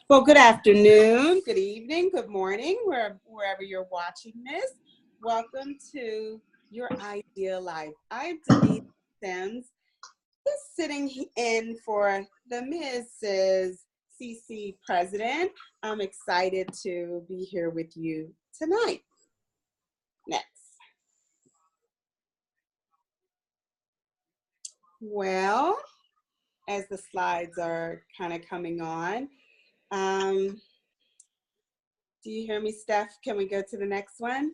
Well, good afternoon, good evening, good morning, wherever you're watching this. Welcome to Your Ideal Life. I'm Denise Sims, just sitting in for the Mrs. CC President. I'm excited to be here with you tonight. Next. Well, as the slides are kind of coming on, do you hear me, Steph? Can we go to the next one?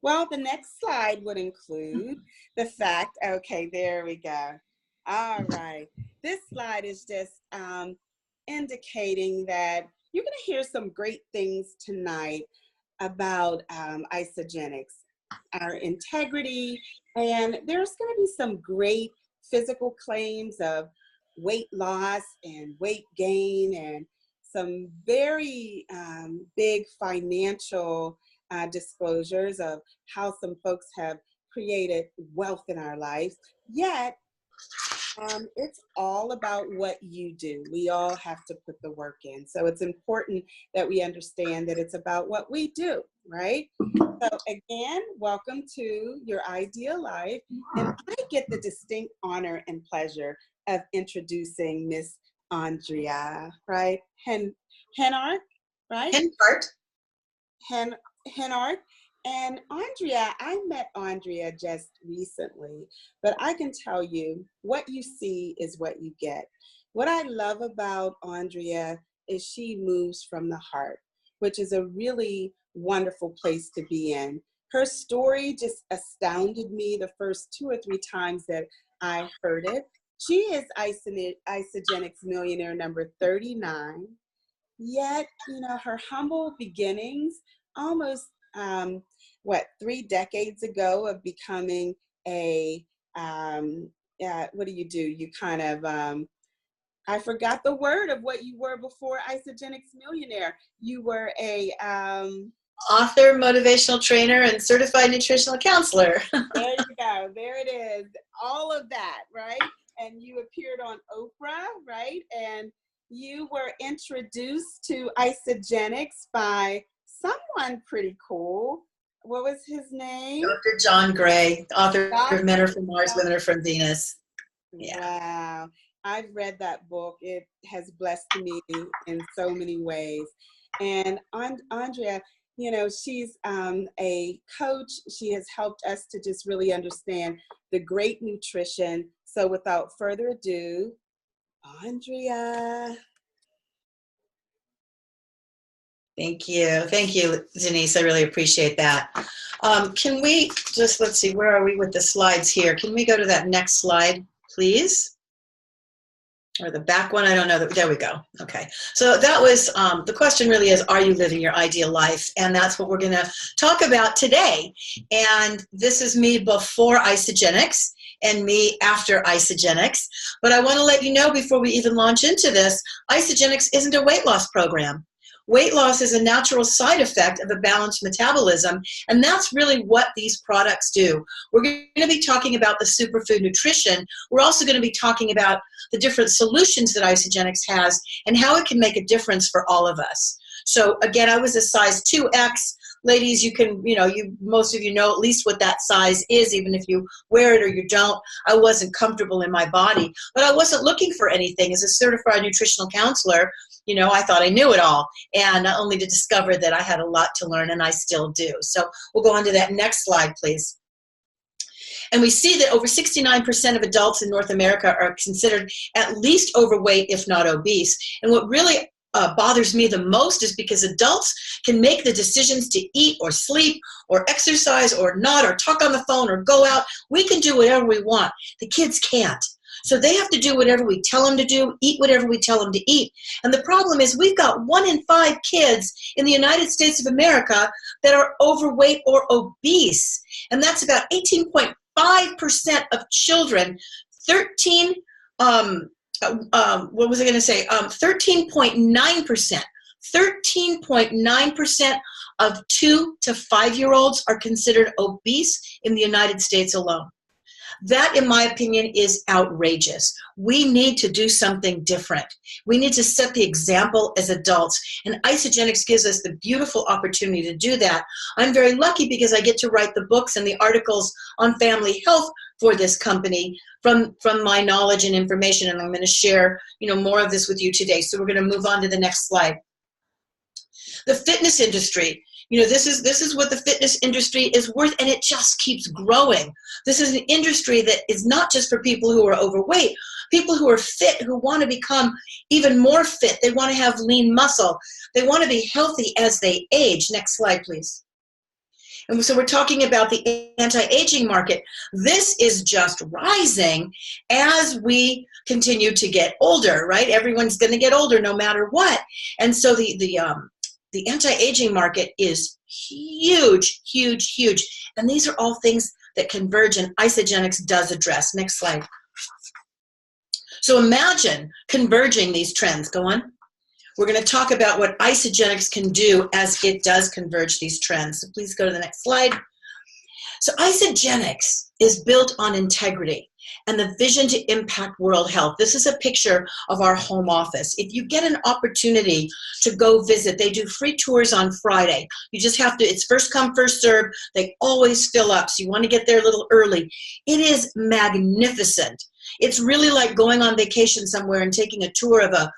Well, the next slide would include the fact, okay, there we go. All right. This slide is just indicating that you're going to hear some great things tonight about isogenics, our integrity, and there's going to be some great physical claims of weight loss and weight gain and some very big financial disclosures of how some folks have created wealth in our lives. Yet, it's all about what you do. We all have to put the work in. So it's important that we understand that it's about what we do, right? So again, welcome to Your Ideal Life. And I get the distinct honor and pleasure of introducing Miss Andrea, right? Henkart, right? Henkart. And Andrea, I met Andrea just recently, but I can tell you what you see is what you get. What I love about Andrea is she moves from the heart, which is a really wonderful place to be in. Her story just astounded me the first 2 or 3 times that I heard it. She is Isogenics millionaire number 39. Yet, you know, her humble beginnings, almost 3 decades ago of becoming a what do? You kind of I forgot the word of what you were before Isogenics millionaire. You were a author, motivational trainer, and certified nutritional counselor. There you go. There it is. All of that, right? And you appeared on Oprah, right? And you were introduced to Isogenics by someone pretty cool. What was his name? Dr. John Gray, author of Men Are From Mars, Women Are From Venus. Yeah. Wow. I've read that book. It has blessed me in so many ways. And Andrea, you know, she's a coach. She has helped us to just really understand the great nutrition. So without further ado, Andrea. Thank you, Denise. I really appreciate that. Can we just, let's see, where are we with the slides here? Can we go to that next slide, please? Or the back one, I don't know. There we go. Okay. So that was, the question really is, are you living your ideal life? And that's what we're going to talk about today. And this is me before Isogenics and me after Isogenics. But I want to let you know before we even launch into this, Isogenics isn't a weight loss program. Weight loss is a natural side effect of a balanced metabolism, and that's really what these products do. We're going to be talking about the superfood nutrition. We're also going to be talking about the different solutions that Isogenics has and how it can make a difference for all of us. So again, I was a size 2X. Ladies, you can, most of you know at least what that size is, even if you wear it or you don't. I wasn't comfortable in my body, but I wasn't looking for anything. As a certified nutritional counselor, I thought I knew it all, and only to discover that I had a lot to learn, and I still do. So we'll go on to that next slide, please. And we see that over 69% of adults in North America are considered at least overweight, if not obese. And what really bothers me the most is because adults can make the decisions to eat or sleep or exercise or not, or talk on the phone or go out. We can do whatever we want. The kids can't. So they have to do whatever we tell them to do, eat whatever we tell them to eat. And the problem is we've got 1 in 5 kids in the United States of America that are overweight or obese. And that's about 18.5% of children, 13.9%. 13.9% of 2 to 5-year-olds are considered obese in the United States alone. That, in my opinion, is outrageous. We need to do something different. We need to set the example as adults, and Isagenix gives us the beautiful opportunity to do that. I'm very lucky because I get to write the books and the articles on family health for this company from my knowledge and information, and I'm going to share, more of this with you today. So we're going to move on to the next slide. The fitness industry. This is what the fitness industry is worth, and it just keeps growing. This is an industry that is not just for people who are overweight, people who are fit, who want to become even more fit. They want to have lean muscle. They want to be healthy as they age. Next slide, please. And so we're talking about the anti-aging market. This is just rising as we continue to get older, right? Everyone's going to get older no matter what. And so the anti-aging market is huge, huge, huge. And these are all things that Converge and Isagenix does address. Next slide. So imagine converging these trends. Go on. We're going to talk about what Isagenix can do as it does converge these trends. So please go to the next slide. So Isagenix is built on integrity and the vision to impact world health. This is a picture of our home office. If you get an opportunity to go visit, they do free tours on Friday. You just have to, it's first come, first serve. They always fill up, so you want to get there a little early. It is magnificent. It's really like going on vacation somewhere and taking a tour of a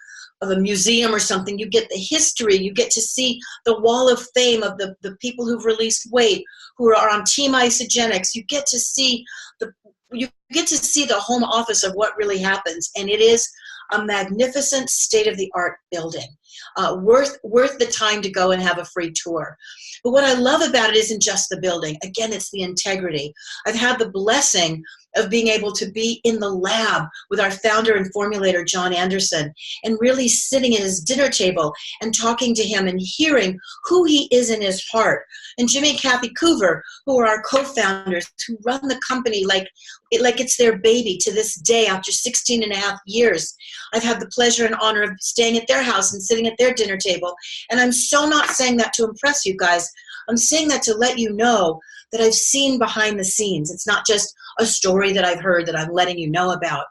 museum or something. You get the history, you get to see the wall of fame of the people who've released weight, who are on Team Isagenix. You get to see the home office of what really happens, and it is a magnificent state-of-the-art building, worth the time to go and have a free tour. But what I love about it isn't just the building. Again, it's the integrity. I've had the blessing of being able to be in the lab with our founder and formulator, John Anderson, and really sitting at his dinner table and talking to him and hearing who he is in his heart. And Jimmy and Kathy Coover, who are our co-founders, who run the company like it's their baby to this day after 16 and a half years. I've had the pleasure and honor of staying at their house and sitting at their dinner table. And I'm so not saying that to impress you guys. I'm saying that to let you know that I've seen behind the scenes. It's not just a story that I've heard that I'm letting you know about.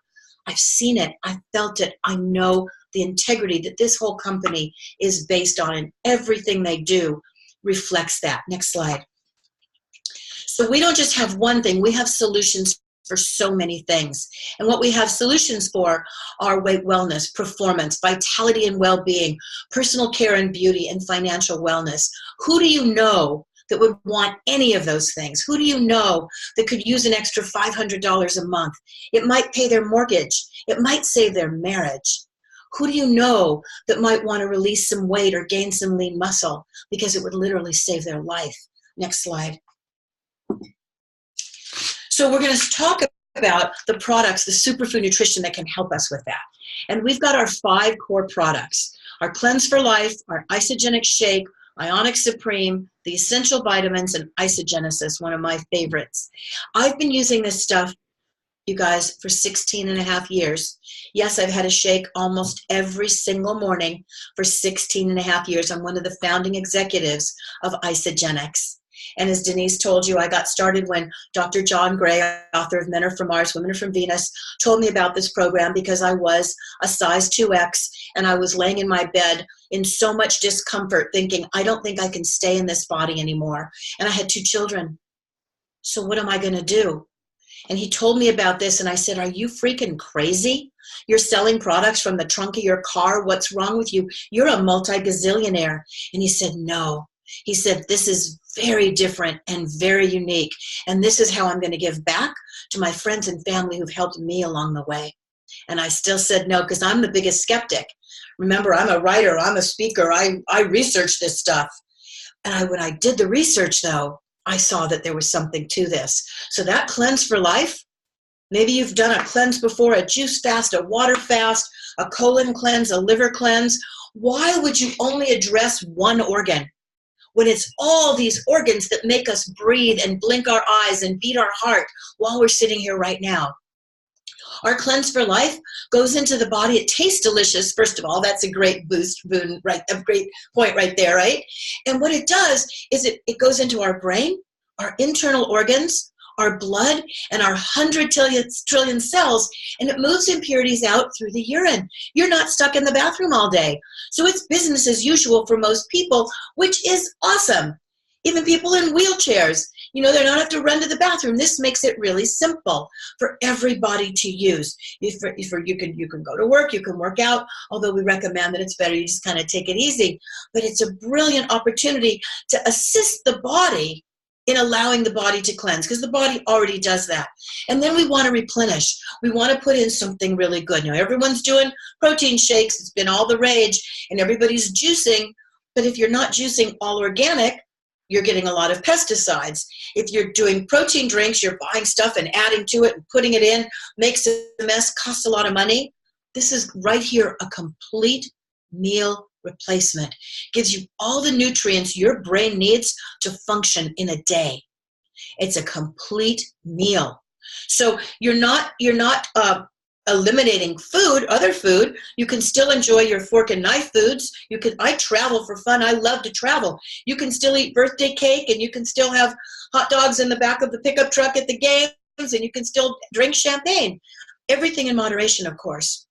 I've seen it. I've felt it. I know the integrity that this whole company is based on, and everything they do reflects that. Next slide. So we don't just have one thing. We have solutions for so many things. And what we have solutions for are weight wellness, performance, vitality and well-being, personal care and beauty, and financial wellness. Who do you know that would want any of those things? Who do you know that could use an extra $500 a month? It might pay their mortgage. It might save their marriage. Who do you know that might want to release some weight or gain some lean muscle because it would literally save their life? Next slide. So we're going to talk about the products, the superfood nutrition that can help us with that. And we've got our 5 core products: our Cleanse for Life, our Isagenix Shake, Ionic Supreme, the Essential Vitamins, and Isagenesis, one of my favorites. I've been using this stuff, you guys, for 16 and a half years. Yes, I've had a shake almost every single morning for 16 and a half years. I'm one of the founding executives of Isagenix. And as Denise told you, I got started when Dr. John Gray, author of Men Are From Mars, Women Are From Venus, told me about this program because I was a size 2X and I was laying in my bed in so much discomfort thinking, I don't think I can stay in this body anymore. And I had 2 children. So what am I going to do? And he told me about this and I said, are you freaking crazy? You're selling products from the trunk of your car. What's wrong with you? You're a multi-gazillionaire. And he said, no. He said, this is very different and very unique. And this is how I'm going to give back to my friends and family who've helped me along the way. And I still said no, because I'm the biggest skeptic. Remember, I'm a writer, I'm a speaker, I research this stuff. And when I did the research, though, I saw that there was something to this. So that Cleanse for Life, maybe you've done a cleanse before, a juice fast, a water fast, a colon cleanse, a liver cleanse. Why would you only address one organ when it's all these organs that make us breathe and blink our eyes and beat our heart while we're sitting here right now? Our Cleanse for Life goes into the body. It tastes delicious, first of all. That's a great boon, right? A great point right there, right? And what it does is it goes into our brain, our internal organs, our blood and our 100 trillion cells, and it moves impurities out through the urine. You're not stuck in the bathroom all day. So it's business as usual for most people, which is awesome. Even people in wheelchairs, they don't have to run to the bathroom. This makes it really simple for everybody to use. You can go to work, you can work out, although we recommend that it's better you just kind of take it easy. But it's a brilliant opportunity to assist the body in allowing the body to cleanse, because the body already does that. And then we want to replenish. We want to put in something really good. Now, everyone's doing protein shakes. It's been all the rage, and everybody's juicing. But if you're not juicing all organic, you're getting a lot of pesticides. If you're doing protein drinks, you're buying stuff and adding to it and putting it in, makes a mess, costs a lot of money. This is right here a complete meal replacement. Gives you all the nutrients your brain needs to function in a day. It's a complete meal. So you're not eliminating other food. You can still enjoy your fork and knife foods. I travel for fun. I love to travel. You can still eat birthday cake, and you can still have hot dogs in the back of the pickup truck at the games, and you can still drink champagne. Everything in moderation, of course.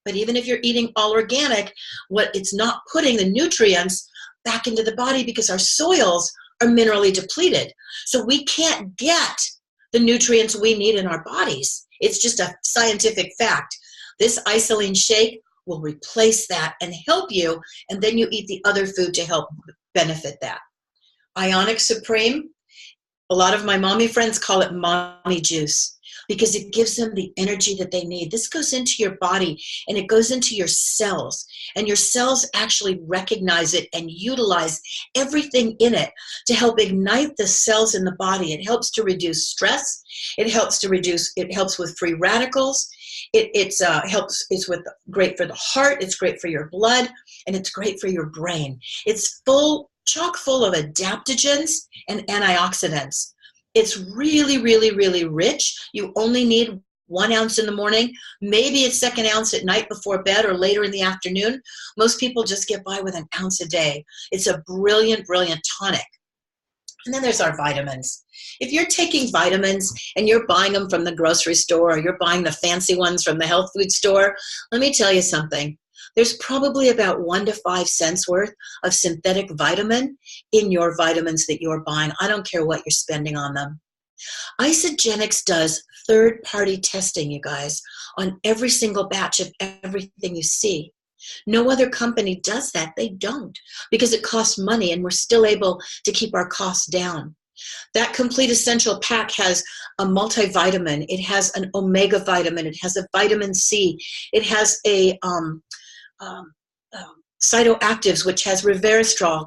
But even if you're eating all organic, it's not putting the nutrients back into the body, because our soils are minerally depleted. So we can't get the nutrients we need in our bodies. It's just a scientific fact. This isolene shake will replace that and help you, and then you eat the other food to help benefit that. Ionic Supreme, a lot of my mommy friends call it mommy juice, because it gives them the energy that they need. This goes into your body, and it goes into your cells, and your cells actually recognize it and utilize everything in it to help ignite the cells in the body. It helps to reduce stress. It helps with free radicals. It's great for the heart. It's great for your blood, and it's great for your brain. It's chock full of adaptogens and antioxidants. It's really, really, really rich. You only need 1 ounce in the morning, maybe a second ounce at night before bed or later in the afternoon. Most people just get by with an ounce a day. It's a brilliant, brilliant tonic. And then there's our vitamins. If you're taking vitamins and you're buying them from the grocery store, or you're buying the fancy ones from the health food store, let me tell you something. There's probably about 1 to 5 cents worth of synthetic vitamin in your vitamins that you're buying. I don't care what you're spending on them. Isagenix does third-party testing, you guys, on every single batch of everything you see. No other company does that. They don't, because it costs money, and we're still able to keep our costs down. That complete essential pack has a multivitamin. It has an omega vitamin. It has a vitamin C. It has a cytoactives, which has resveratrol,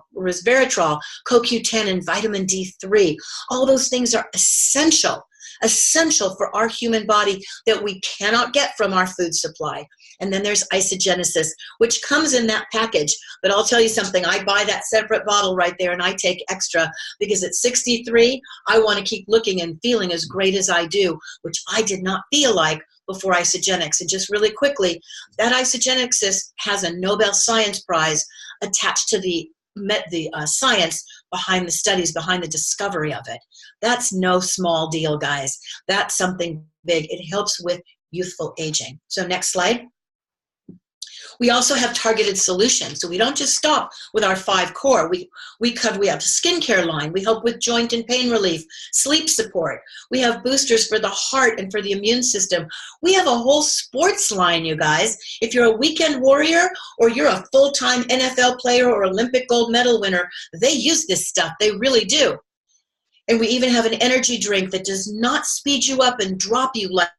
CoQ10, and vitamin D3. All those things are essential for our human body that we cannot get from our food supply. And then there's Isogenesis, which comes in that package. But I'll tell you something, I buy that separate bottle right there, and I take extra, because at 63, I want to keep looking and feeling as great as I do, which I did not feel like before Isagenix. And just really quickly, that Isagenix has a Nobel Science Prize attached to the science behind the studies, behind the discovery of it. That's no small deal, guys. That's something big. It helps with youthful aging. So next slide. We also have targeted solutions. So we don't just stop with our 5 core. We have a skincare line. We help with joint and pain relief, sleep support. We have boosters for the heart and for the immune system. We have a whole sports line, you guys. If you're a weekend warrior, or you're a full-time NFL player or Olympic gold medal winner, they use this stuff. They really do. And we even have an energy drink that does not speed you up and drop you like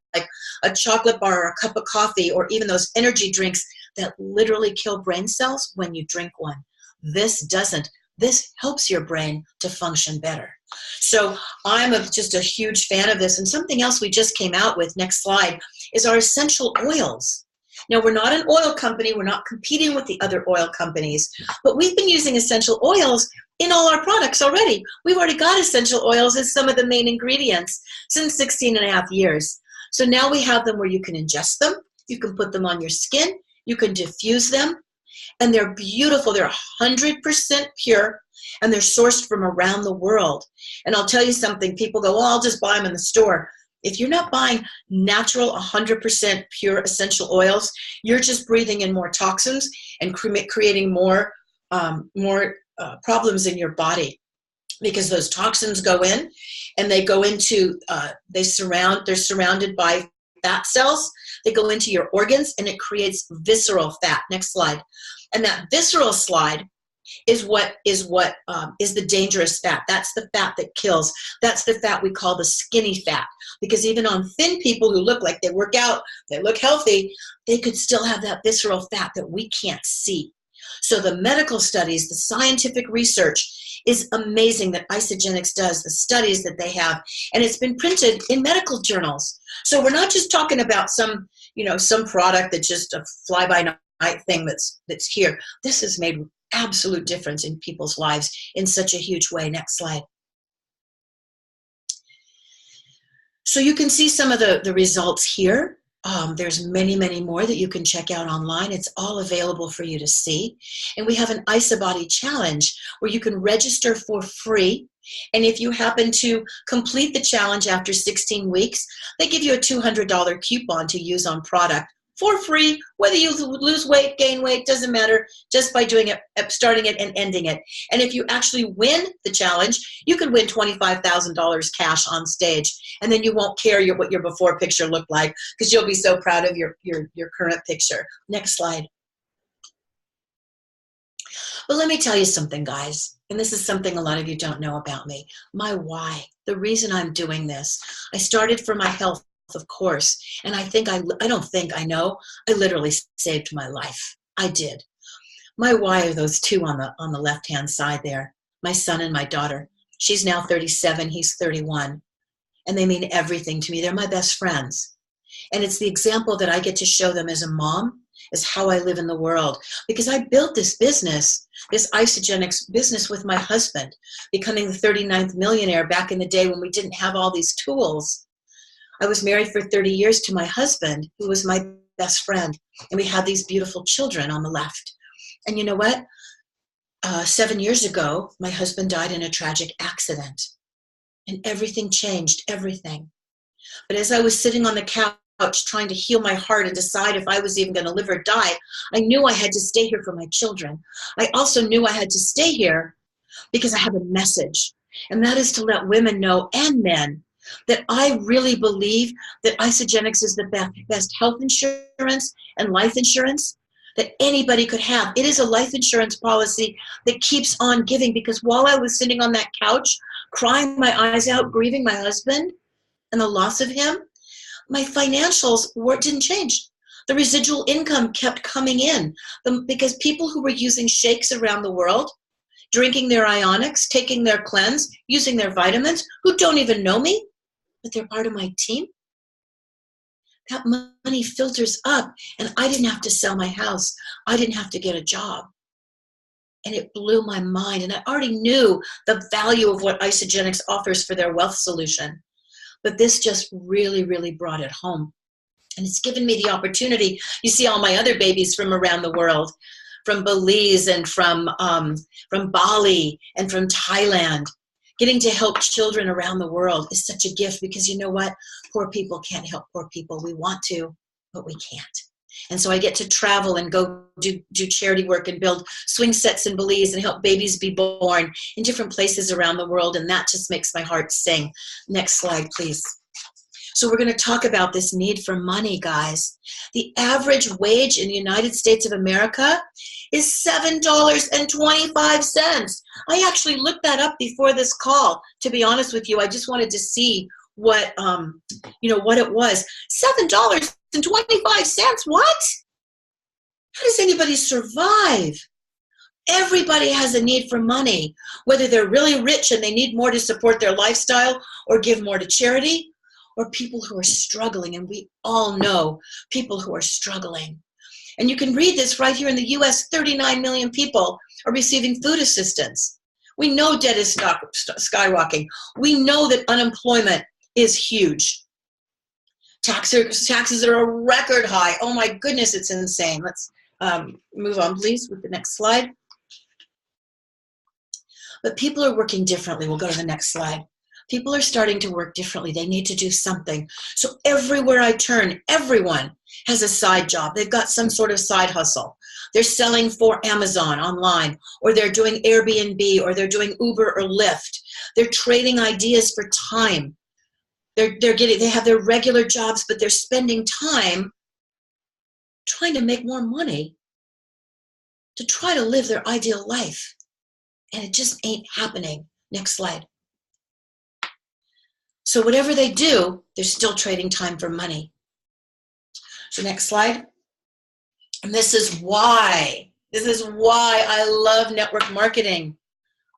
a chocolate bar or a cup of coffee, or even those energy drinks that literally kill brain cells when you drink one. This doesn't. This helps your brain to function better. So I'm just a huge fan of this. And something else we just came out with, next slide, is our essential oils. Now, we're not an oil company. We're not competing with the other oil companies, but we've been using essential oils in all our products already. We've already got essential oils as some of the main ingredients since 16 and a half years. So now we have them where you can ingest them, you can put them on your skin, you can diffuse them, And they're beautiful. They're 100% pure, and they're sourced from around the world. And I'll tell you something, people go, well, I'll just buy them in the store. If you're not buying natural, 100% pure essential oils, you're just breathing in more toxins and creating more problems in your body, because those toxins go in and they go into, they're surrounded by fat cells. They go into your organs and it creates visceral fat. Next slide. And that visceral slide is the dangerous fat. That's the fat that kills. That's the fat we call the skinny fat. Because even on thin people who look like they work out, they look healthy, they could still have that visceral fat that we can't see. So the medical studies, the scientific research is amazing that Isagenix does, the studies that they have, and it's been printed in medical journals. So we're not just talking about some product that's just a fly-by-night thing that's here. This has made absolute difference in people's lives in such a huge way. Next slide. So you can see some of the results here. There's many, many more that you can check out online. It's all available for you to see. And we have an IsaBody challenge where you can register for free. And if you happen to complete the challenge after 16 weeks, they give you a $200 coupon to use on product for free, whether you lose weight, gain weight, doesn't matter, just by doing it, starting it and ending it. And if you actually win the challenge, you could win $25,000 cash on stage, and then you won't care what your before picture looked like, because you'll be so proud of your current picture. Next slide. But let me tell you something, guys, and this is something a lot of you don't know about me. My why, the reason I'm doing this. I started for my health, of course, and I know I literally saved my life. I did. My why are those two on the left-hand side there, my son and my daughter. She's now 37, he's 31, and they mean everything to me. They're my best friends, and it's the example that I get to show them as a mom, is how I live in the world, because I built this business, this Isagenix business, with my husband, becoming the 39th millionaire back in the day when we didn't have all these tools. I was married for 30 years to my husband, who was my best friend, and we had these beautiful children on the left. And you know what? 7 years ago, my husband died in a tragic accident, and everything changed, everything. But as I was sitting on the couch trying to heal my heart and decide if I was even going to live or die, I knew I had to stay here for my children. I also knew I had to stay here because I have a message, and that is to let women know, and men, that I really believe that Isagenix is the best health insurance and life insurance that anybody could have. It is a life insurance policy that keeps on giving, because while I was sitting on that couch, crying my eyes out, grieving my husband and the loss of him, my financials didn't change. The residual income kept coming in, because people who were using shakes around the world, drinking their ionics, taking their cleanse, using their vitamins, who don't even know me, but they're part of my team, that money filters up, and I didn't have to sell my house. I didn't have to get a job. And it blew my mind, and I already knew the value of what Isagenix offers for their wealth solution. But this just really, really brought it home. And it's given me the opportunity. You see all my other babies from around the world, from Belize and from Bali and from Thailand. Getting to help children around the world is such a gift, because you know what? Poor people can't help poor people. We want to, but we can't. And so I get to travel and go do charity work and build swing sets in Belize and help babies be born in different places around the world. And that just makes my heart sing. Next slide, please. So we're going to talk about this need for money, guys. The average wage in the United States of America is $7.25. I actually looked that up before this call. To be honest with you, I just wanted to see what it was. $7.25. What? How does anybody survive? Everybody has a need for money, whether they're really rich and they need more to support their lifestyle or give more to charity, or people who are struggling, and we all know people who are struggling. And you can read this right here in the U.S., 39 million people are receiving food assistance. We know debt is skyrocketing. We know that unemployment is huge. Taxes are a record high. Oh my goodness, it's insane. Let's Move on, please, with the next slide. But people are working differently. We'll go to the next slide. People are starting to work differently. They need to do something. So everywhere I turn, everyone has a side job. They've got some sort of side hustle. They're selling for Amazon online, or they're doing Airbnb, or they're doing Uber or Lyft. They're trading ideas for time. They have their regular jobs, but they're spending time trying to make more money to try to live their ideal life. And it just ain't happening. Next slide. So whatever they do, they're still trading time for money. So next slide. And this is why I love network marketing.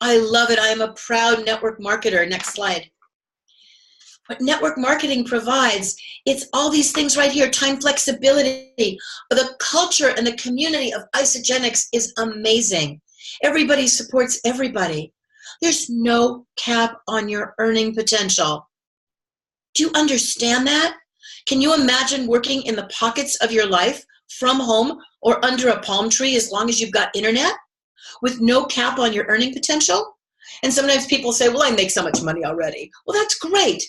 I love it. I am a proud network marketer. Next slide. What network marketing provides, it's all these things right here. Time flexibility. The culture and the community of Isagenix is amazing. Everybody supports everybody. There's no cap on your earning potential. Do you understand that? Can you imagine working in the pockets of your life from home or under a palm tree as long as you've got internet with no cap on your earning potential? And sometimes people say, well, I make so much money already. Well, that's great.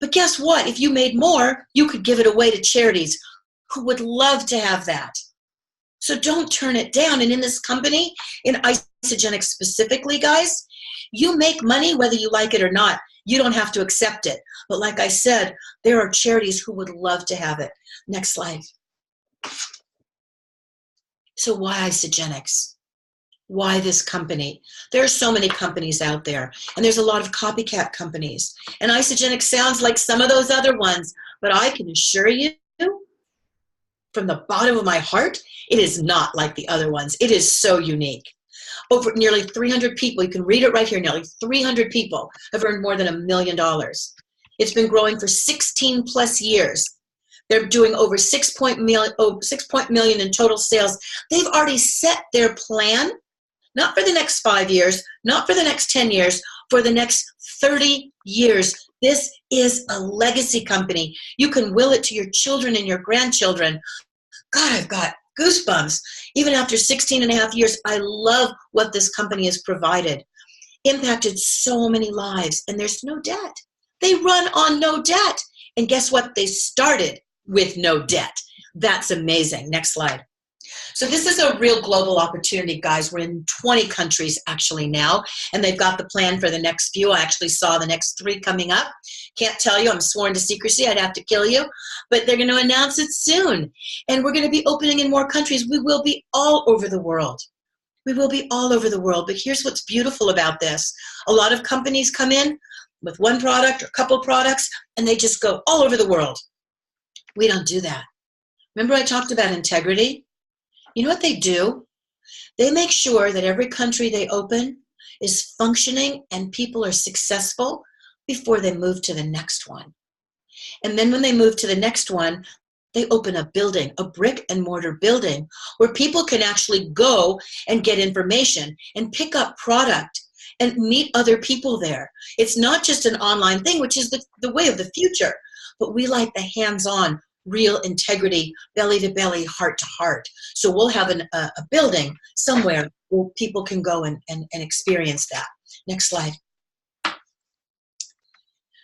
But guess what? If you made more, you could give it away to charities who would love to have that. So don't turn it down. And in this company, in Isagenix specifically, guys, you make money whether you like it or not. You don't have to accept it. But like I said, there are charities who would love to have it. Next slide. So why Isagenix? Why this company? There are so many companies out there, and there's a lot of copycat companies. And Isagenix sounds like some of those other ones, but I can assure you, from the bottom of my heart, it is not like the other ones. It is so unique. Over nearly 300 people, you can read it right here, nearly 300 people have earned more than $1 million. It's been growing for 16 plus years. They're doing over 6 million in total sales. They've already set their plan, not for the next 5 years, not for the next 10 years, for the next 30 years. This is a legacy company. You can will it to your children and your grandchildren. God, I've got goosebumps. Even after 16 and a half years, I love what this company has provided. Impacted so many lives, and there's no debt. They run on no debt. And guess what? They started with no debt. That's amazing. Next slide. So this is a real global opportunity, guys. We're in 20 countries actually now, and they've got the plan for the next few. I actually saw the next 3 coming up. Can't tell you. I'm sworn to secrecy. I'd have to kill you. But they're going to announce it soon. And we're going to be opening in more countries. We will be all over the world. We will be all over the world. But here's what's beautiful about this. A lot of companies come in with one product or a couple products, and they just go all over the world. We don't do that. Remember I talked about integrity? You know what they do? They make sure that every country they open is functioning and people are successful before they move to the next one. And then when they move to the next one, they open a building, a brick and mortar building, where people can actually go and get information and pick up product and meet other people there. It's not just an online thing, which is the way of the future, but we like the hands-on, real integrity, belly to belly, heart to heart. So we'll have a building somewhere where people can go and experience that. Next slide.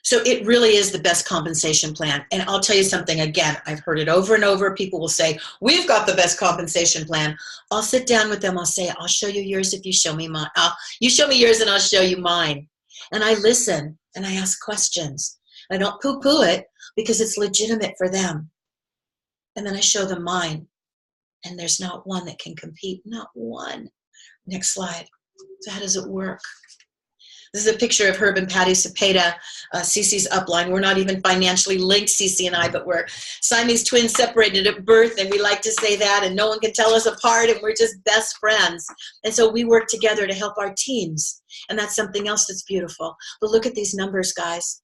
So it really is the best compensation plan. And I'll tell you something, again, I've heard it over and over. People will say, we've got the best compensation plan. I'll sit down with them. I'll say, I'll show you yours if you show me mine. You show me yours and I'll show you mine. And I listen and I ask questions. I don't poo-poo it because it's legitimate for them. And then I show them mine. And there's not one that can compete, not one. Next slide. So how does it work? This is a picture of Herb and Patty Cepeda, Cece's upline. We're not even financially linked, Cece and I, but we're Siamese twins separated at birth, and we like to say that, and no one can tell us apart, and we're just best friends. And so we work together to help our teams, and that's something else that's beautiful. But look at these numbers, guys.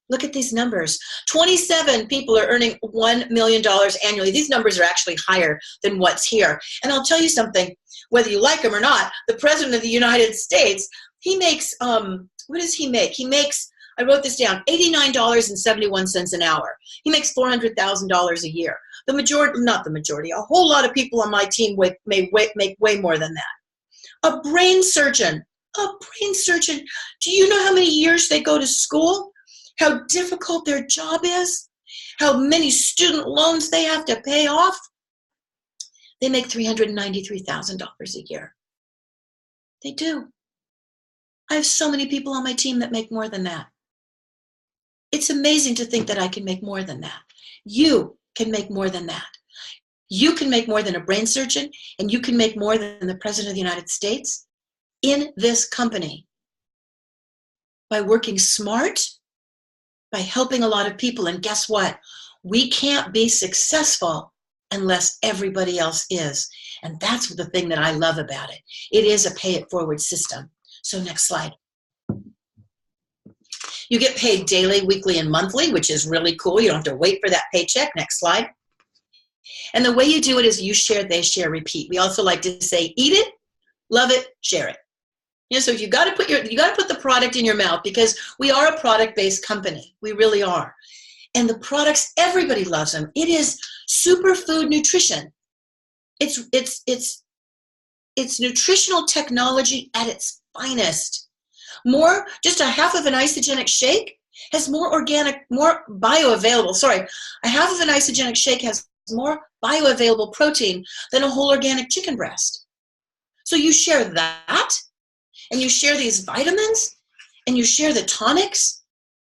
Look at these numbers. 27 people are earning $1 million annually. These numbers are actually higher than what's here. And I'll tell you something, whether you like him or not, the President of the United States, he makes, what does he make? He makes I wrote this down, $89.71 an hour. He makes $400,000 a year. The majority, not the majority, a whole lot of people on my team make way more than that. A brain surgeon, do you know how many years they go to school? How difficult their job is? How many student loans they have to pay off? They make $393,000 a year. They do. I have so many people on my team that make more than that. It's amazing to think that I can make more than that. You can make more than that. You can make more than a brain surgeon, and you can make more than the President of the United States in this company by working smart, by helping a lot of people. And guess what? We can't be successful unless everybody else is. And that's the thing that I love about it. It is a pay it forward system. So next slide. You get paid daily, weekly, and monthly, which is really cool. You don't have to wait for that paycheck. Next slide. And the way you do it is you share, they share, repeat. We also like to say, eat it, love it, share it. You know, so you got to put the product in your mouth, because we are a product-based company. We really are. And the products, everybody loves them. It is superfood nutrition. It's nutritional technology at its finest. Just a half of an isogenic shake has more bioavailable, a half of an isogenic shake has more bioavailable protein than a whole organic chicken breast. So you share that, and you share these vitamins, and you share the tonics,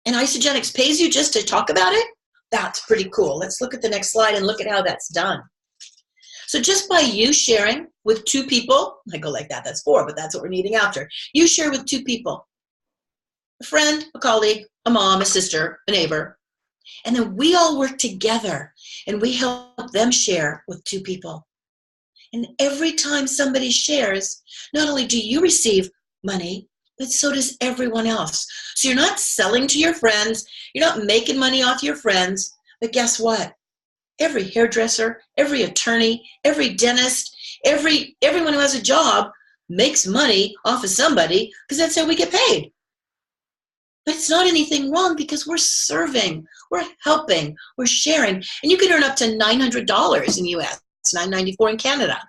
and Isogenics pays you just to talk about it? That's pretty cool. Let's look at the next slide and look at how that's done. So just by you sharing with two people, I go like that, that's four, but that's what we're needing after. You share with two people, a friend, a colleague, a mom, a sister, a neighbor, and then we all work together and we help them share with two people. And every time somebody shares, not only do you receive money, but so does everyone else. So you're not selling to your friends, you're not making money off your friends, but guess what? Every hairdresser, every attorney, every dentist, everyone who has a job makes money off of somebody, because that's how we get paid. But it's not anything wrong, because we're serving, we're helping, we're sharing. And you can earn up to $900 in the US, it's $994 in Canada.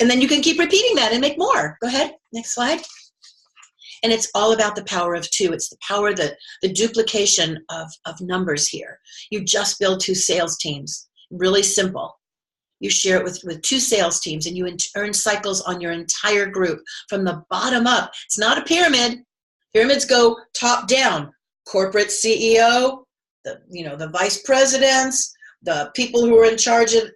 And then you can keep repeating that and make more. Go ahead, next slide. And it's all about the power of two. It's the power, the duplication of numbers here. You just build two sales teams. Really simple. You share it with two sales teams, and you earn cycles on your entire group from the bottom up. It's not a pyramid. Pyramids go top down. Corporate CEO, the vice presidents, the people who are in charge of,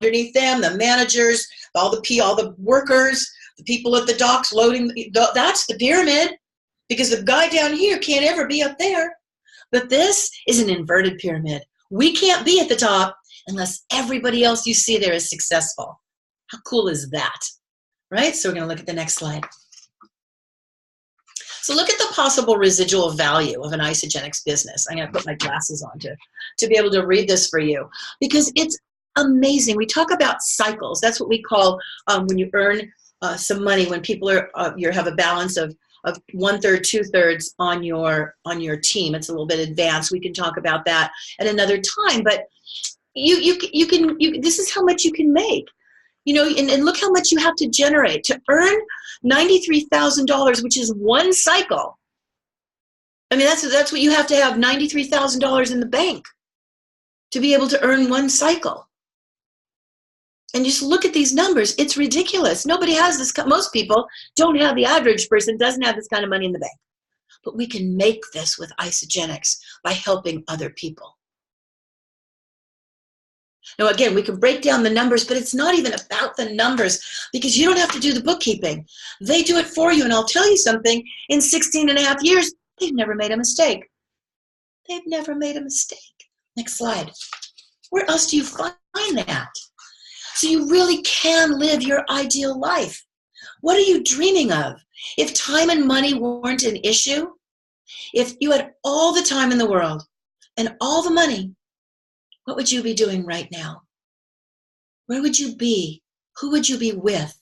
underneath them, the managers, all the workers, the people at the docks loading, that's the pyramid, because the guy down here can't ever be up there. But this is an inverted pyramid. We can't be at the top unless everybody else you see there is successful. How cool is that, right? So we're going to look at the next slide. So look at the possible residual value of an Isogenics business. I'm going to put my glasses on to be able to read this for you, because it's amazing. We talk about cycles. That's what we call when you earn some money, when people you have a balance of 1/3, 2/3 on your team. It's a little bit advanced. We can talk about that at another time. But you can this is how much you can make. And look how much you have to generate to earn $93,000, which is one cycle. I mean, that's what you have to have, $93,000 in the bank to be able to earn one cycle. And just look at these numbers. It's ridiculous. Nobody has this. Most people don't have, the average person doesn't have this kind of money in the bank. But we can make this with Isogenics by helping other people. Now, again, we can break down the numbers, but it's not even about the numbers, because you don't have to do the bookkeeping. They do it for you. And I'll tell you something, in 16.5 years, they've never made a mistake. They've never made a mistake. Next slide. Where else do you find that? So you really can live your ideal life. What are you dreaming of? If time and money weren't an issue, if you had all the time in the world and all the money, what would you be doing right now? Where would you be? Who would you be with?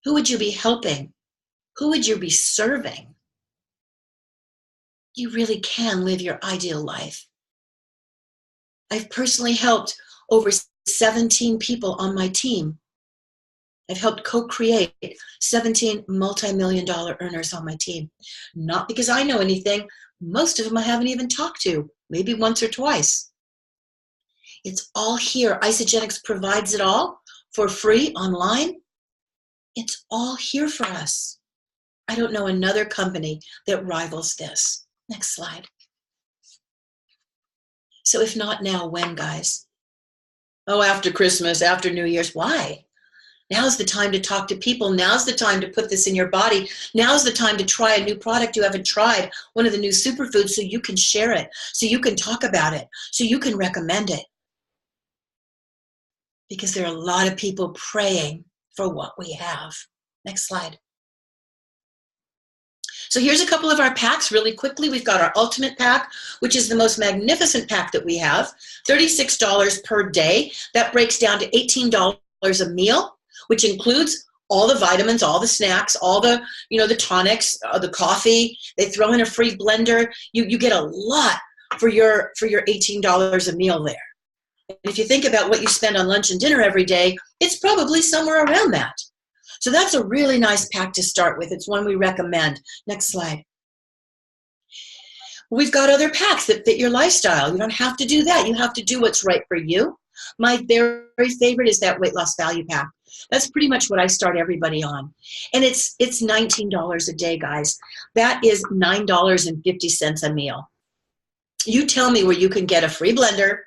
Who would you be helping? Who would you be serving? you really can live your ideal life. I've personally helped over 17 people on my team. I've helped co-create 17 multi-million-dollar earners on my team. Not because I know anything. Most of them I haven't even talked to, maybe once or twice. It's all here. Isagenix provides it all for free online. It's all here for us. I don't know another company that rivals this. Next slide. So if not now, when, guys? Oh, after Christmas, after New Year's. Why? Now's the time to talk to people. Now's the time to put this in your body. Now's the time to try a new product you haven't tried, one of the new superfoods, so you can share it, so you can talk about it, so you can recommend it. Because there are a lot of people praying for what we have. Next slide. So here's a couple of our packs really quickly. We've got our Ultimate Pack, which is the most magnificent pack that we have, $36 per day. That breaks down to $18 a meal, which includes all the vitamins, all the snacks, all the, the tonics, the coffee. They throw in a free blender. You get a lot for your $18 a meal there. And if you think about what you spend on lunch and dinner every day, it's probably somewhere around that. So that's a really nice pack to start with. It's one we recommend. Next slide. We've got other packs that fit your lifestyle. You don't have to do that. You have to do what's right for you. My very favorite is that weight loss value pack. That's pretty much what I start everybody on. And it's $19 a day, guys. That is $9.50 a meal. You tell me where you can get a free blender,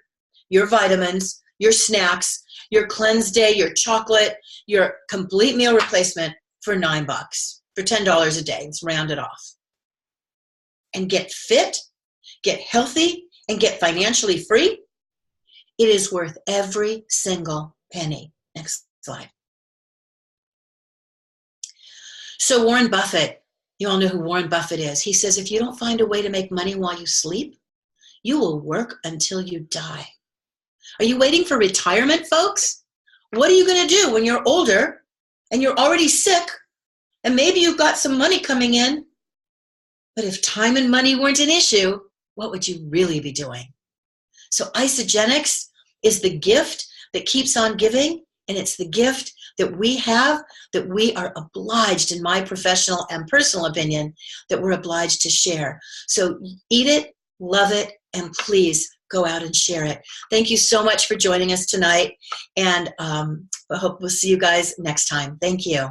your vitamins, your snacks, your cleanse day, your chocolate, your complete meal replacement for $9, for $10 a day. Let's round it off. And get fit, get healthy, and get financially free. It is worth every single penny. Next slide. So Warren Buffett, you all know who Warren Buffett is. He says, if you don't find a way to make money while you sleep, you will work until you die. Are you waiting for retirement, folks? What are you going to do when you're older and you're already sick and maybe you've got some money coming in? But if time and money weren't an issue, what would you really be doing? So Isagenix is the gift that keeps on giving, and it's the gift that we have that we are obliged, in my professional and personal opinion, that we're obliged to share. So eat it, love it, and please go out and share it. Thank you so much for joining us tonight, and I hope we'll see you guys next time. Thank you.